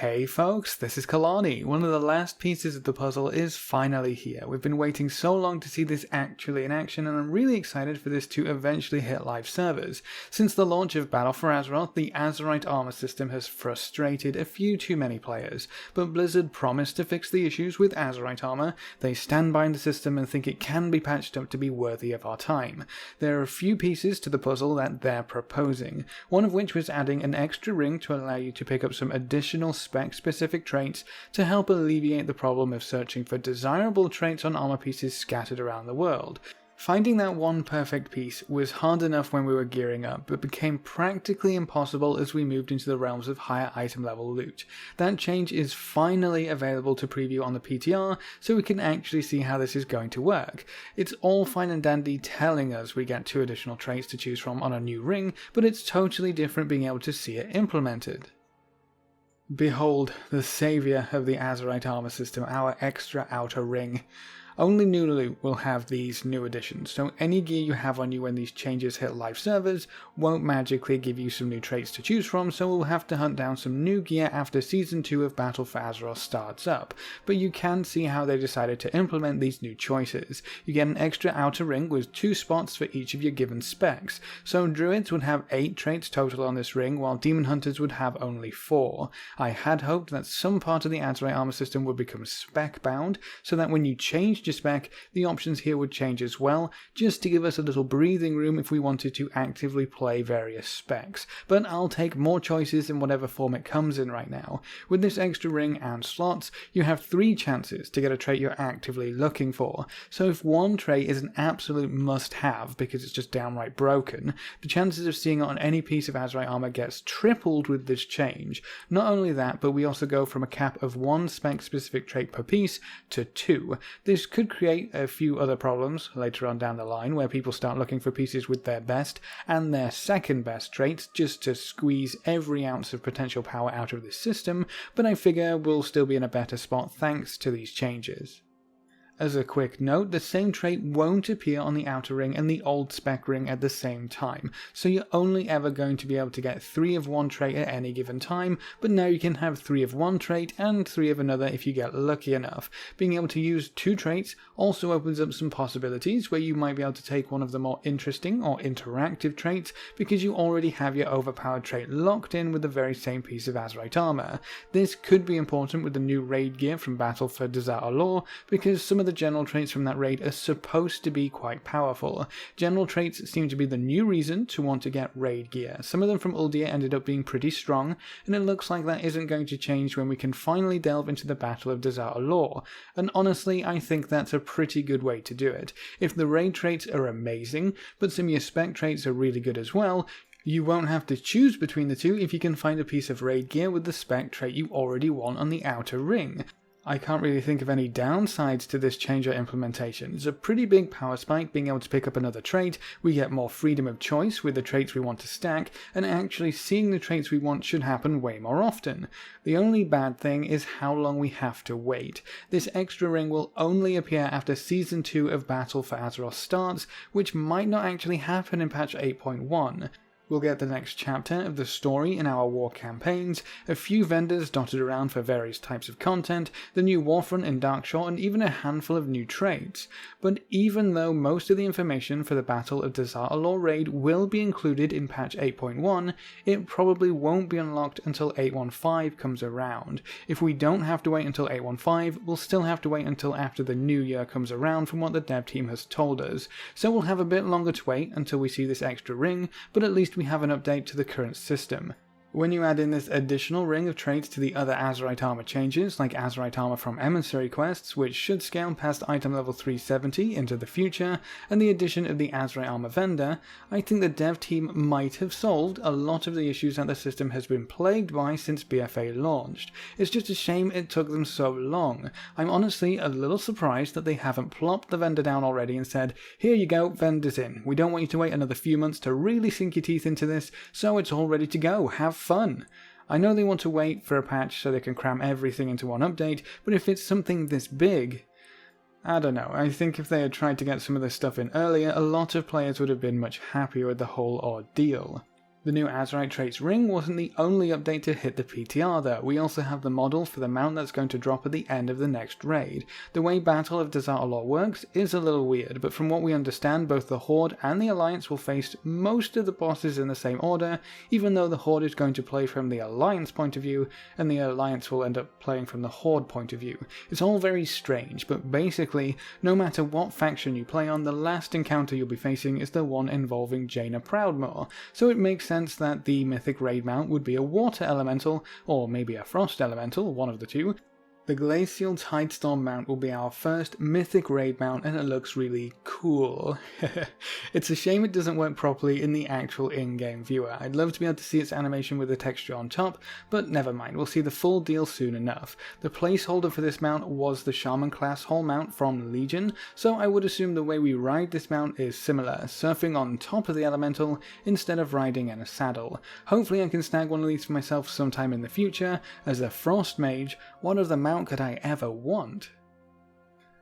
Hey folks, this is Kelani. One of the last pieces of the puzzle is finally here. We've been waiting so long to see this actually in action, and I'm really excited for this to eventually hit live servers. Since the launch of Battle for Azeroth, the Azerite armor system has frustrated a few too many players, but Blizzard promised to fix the issues with Azerite armor. They stand by the system and think it can be patched up to be worthy of our time. There are a few pieces to the puzzle that they're proposing, one of which was adding an extra ring to allow you to pick up some additional spec-specific traits to help alleviate the problem of searching for desirable traits on armor pieces scattered around the world. Finding that one perfect piece was hard enough when we were gearing up, but became practically impossible as we moved into the realms of higher item level loot. That change is finally available to preview on the PTR, so we can actually see how this is going to work. It's all fine and dandy telling us we get 2 additional traits to choose from on a new ring, but it's totally different being able to see it implemented. Behold, the saviour of the Azerite armor system, our extra outer ring. Only new loot will have these new additions, so any gear you have on you when these changes hit live servers won't magically give you some new traits to choose from, so we'll have to hunt down some new gear after Season 2 of Battle for Azeroth starts up. But you can see how they decided to implement these new choices. You get an extra outer ring with 2 spots for each of your given specs, so Druids would have 8 traits total on this ring, while Demon Hunters would have only 4. I had hoped that some part of the Azerite armor system would become spec bound, so that when you change your spec, the options here would change as well, just to give us a little breathing room if we wanted to actively play various specs. But I'll take more choices in whatever form it comes in right now. With this extra ring and slots, you have 3 chances to get a trait you're actively looking for. So if one trait is an absolute must-have because it's just downright broken, the chances of seeing it on any piece of Azerite armor gets tripled with this change. Not only that, but we also go from a cap of 1 spec-specific trait per piece to 2. This could create a few other problems later on down the line where people start looking for pieces with their best and their second best traits just to squeeze every ounce of potential power out of this system, but I figure we'll still be in a better spot thanks to these changes. As a quick note, the same trait won't appear on the outer ring and the old spec ring at the same time, so you're only ever going to be able to get 3 of one trait at any given time, but now you can have 3 of one trait and 3 of another if you get lucky enough. Being able to use 2 traits also opens up some possibilities where you might be able to take one of the more interesting or interactive traits because you already have your overpowered trait locked in with the very same piece of Azerite armor. This could be important with the new raid gear from Battle for Desert Allure because some of the general traits from that raid are supposed to be quite powerful. General traits seem to be the new reason to want to get raid gear. Some of them from Uldir ended up being pretty strong, and it looks like that isn't going to change when we can finally delve into the Battle of Desert Allure, and honestly I think that's a pretty good way to do it. If the raid traits are amazing, but some of your spec traits are really good as well, you won't have to choose between the two if you can find a piece of raid gear with the spec trait you already want on the outer ring. I can't really think of any downsides to this change or implementation. It's a pretty big power spike being able to pick up another trait, we get more freedom of choice with the traits we want to stack, and actually seeing the traits we want should happen way more often. The only bad thing is how long we have to wait. This extra ring will only appear after Season 2 of Battle for Azeroth starts, which might not actually happen in patch 8.1. We'll get the next chapter of the story in our war campaigns, a few vendors dotted around for various types of content, the new Warfront in Darkshore, and even a handful of new traits. But even though most of the information for the Battle of Desert Allure raid will be included in patch 8.1, it probably won't be unlocked until 8.15 comes around. If we don't have to wait until 8.15, we'll still have to wait until after the new year comes around from what the dev team has told us. So we'll have a bit longer to wait until we see this extra ring, but at least we have an update to the current system. When you add in this additional ring of traits to the other Azerite armor changes, like Azerite armor from Emissary quests, which should scale past item level 370 into the future, and the addition of the Azerite armor vendor, I think the dev team might have solved a lot of the issues that the system has been plagued by since BfA launched. It's just a shame it took them so long. I'm honestly a little surprised that they haven't plopped the vendor down already and said, here you go, vendors in. We don't want you to wait another few months to really sink your teeth into this, so it's all ready to go. Have fun. I know they want to wait for a patch so they can cram everything into one update, but if it's something this big, I don't know, I think if they had tried to get some of this stuff in earlier, a lot of players would have been much happier with the whole ordeal. The new Azerite traits ring wasn't the only update to hit the PTR though. We also have the model for the mount that's going to drop at the end of the next raid. The way Battle of Dazar'alor works is a little weird, but from what we understand, both the Horde and the Alliance will face most of the bosses in the same order, even though the Horde is going to play from the Alliance point of view, and the Alliance will end up playing from the Horde point of view. It's all very strange, but basically, no matter what faction you play on, the last encounter you'll be facing is the one involving Jaina Proudmoore, so it makes sense that the Mythic Raid mount would be a Water Elemental, or maybe a Frost Elemental, one of the two. The Glacial Tidestorm mount will be our first Mythic Raid mount, and it looks really cool. It's a shame it doesn't work properly in the actual in-game viewer. I'd love to be able to see its animation with the texture on top, but never mind, we'll see the full deal soon enough. The placeholder for this mount was the Shaman class hull mount from Legion, so I would assume the way we ride this mount is similar, surfing on top of the elemental instead of riding in a saddle. Hopefully I can snag one of these for myself sometime in the future. As a Frost Mage, what of the mount could I ever want?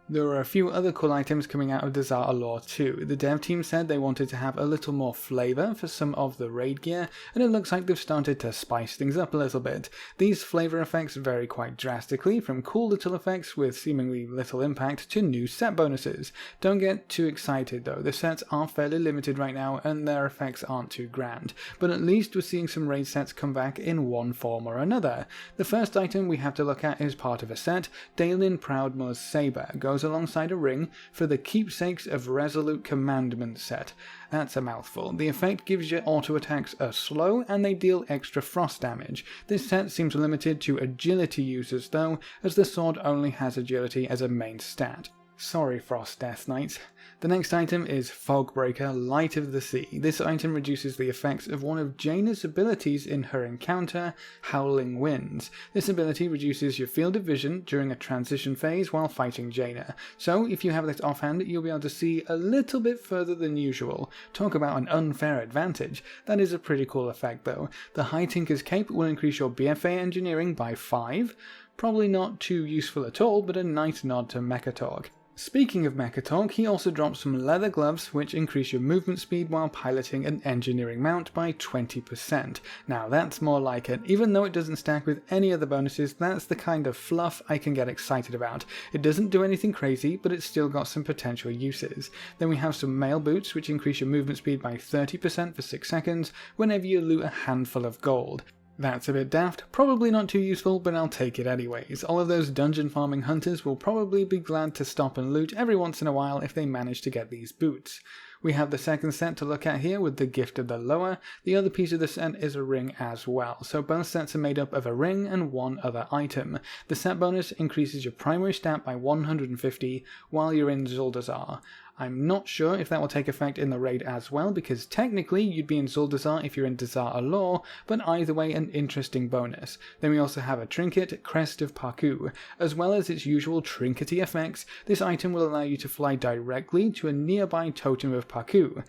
There were a few other cool items coming out of Dazar'alor too. The dev team said they wanted to have a little more flavour for some of the raid gear, and it looks like they've started to spice things up a little bit. These flavour effects vary quite drastically, from cool little effects with seemingly little impact to new set bonuses. Don't get too excited though, the sets are fairly limited right now and their effects aren't too grand, but at least we're seeing some raid sets come back in one form or another. The first item we have to look at is part of a set. Daelin Proudmoore's Sabre goes alongside a ring for the Keepsakes of Resolute Commandment set. That's a mouthful. The effect gives your auto attacks a slow and they deal extra frost damage. This set seems limited to agility users though, as the sword only has agility as a main stat. Sorry, Frost Death Knights. The next item is Fogbreaker, Light of the Sea. This item reduces the effects of one of Jaina's abilities in her encounter, Howling Winds. This ability reduces your field of vision during a transition phase while fighting Jaina, so if you have this offhand, you'll be able to see a little bit further than usual. Talk about an unfair advantage. That is a pretty cool effect though. The High Tinker's Cape will increase your BfA engineering by 5. Probably not too useful at all, but a nice nod to Mechatalk. Speaking of Mechatalk, he also drops some leather gloves which increase your movement speed while piloting an engineering mount by 20%. Now that's more like it. Even though it doesn't stack with any other bonuses, that's the kind of fluff I can get excited about. It doesn't do anything crazy, but it's still got some potential uses. Then we have some mail boots which increase your movement speed by 30% for 6 seconds whenever you loot a handful of gold. That's a bit daft, probably not too useful, but I'll take it anyways. All of those dungeon farming hunters will probably be glad to stop and loot every once in a while if they manage to get these boots. We have the second set to look at here with the Gift of the Lower. The other piece of the set is a ring as well, so both sets are made up of a ring and one other item. The set bonus increases your primary stat by 150 while you're in Zuldazar. I'm not sure if that will take effect in the raid as well, because technically you'd be in Zuldazar if you're in Dazar'alor, but either way an interesting bonus. Then we also have a trinket, Crest of Parku. As well as its usual trinkety effects, this item will allow you to fly directly to a nearby totem of Parku.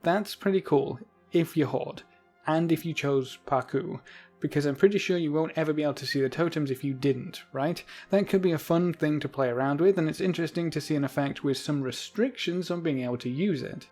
That's pretty cool, if you Horde, and if you chose Parku, because I'm pretty sure you won't ever be able to see the totems if you didn't, right? That could be a fun thing to play around with, and it's interesting to see an effect with some restrictions on being able to use it.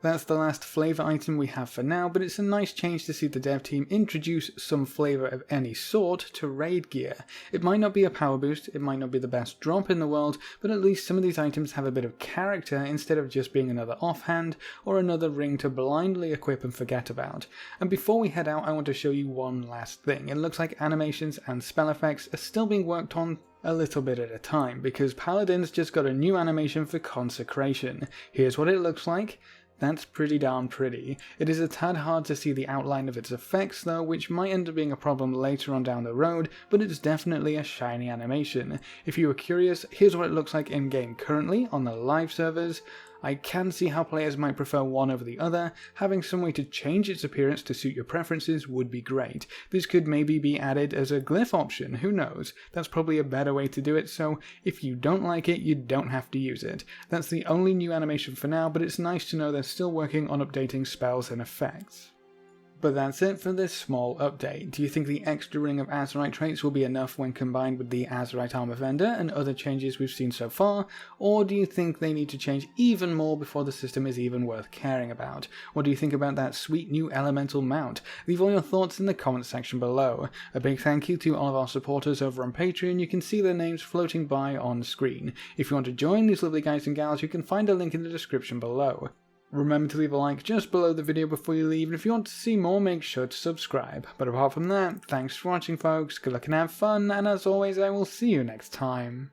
That's the last flavour item we have for now, but it's a nice change to see the dev team introduce some flavour of any sort to raid gear. It might not be a power boost, it might not be the best drop in the world, but at least some of these items have a bit of character instead of just being another offhand or another ring to blindly equip and forget about. And before we head out, I want to show you one last thing. It looks like animations and spell effects are still being worked on a little bit at a time, because Paladins just got a new animation for Consecration. Here's what it looks like. That's pretty darn pretty. It is a tad hard to see the outline of its effects though, which might end up being a problem later on down the road, but it's definitely a shiny animation. If you were curious, here's what it looks like in game currently on the live servers. I can see how players might prefer one over the other. Having some way to change its appearance to suit your preferences would be great. This could maybe be added as a glyph option, who knows? That's probably a better way to do it, so if you don't like it, you don't have to use it. That's the only new animation for now, but it's nice to know they're still working on updating spells and effects. But that's it for this small update. Do you think the extra ring of Azerite traits will be enough when combined with the Azerite armor vendor and other changes we've seen so far, or do you think they need to change even more before the system is even worth caring about? What do you think about that sweet new elemental mount? Leave all your thoughts in the comments section below. A big thank you to all of our supporters over on Patreon. You can see their names floating by on screen. If you want to join these lovely guys and gals, you can find a link in the description below. Remember to leave a like just below the video before you leave, and if you want to see more, make sure to subscribe. But apart from that, thanks for watching folks, good luck and have fun, and as always I will see you next time.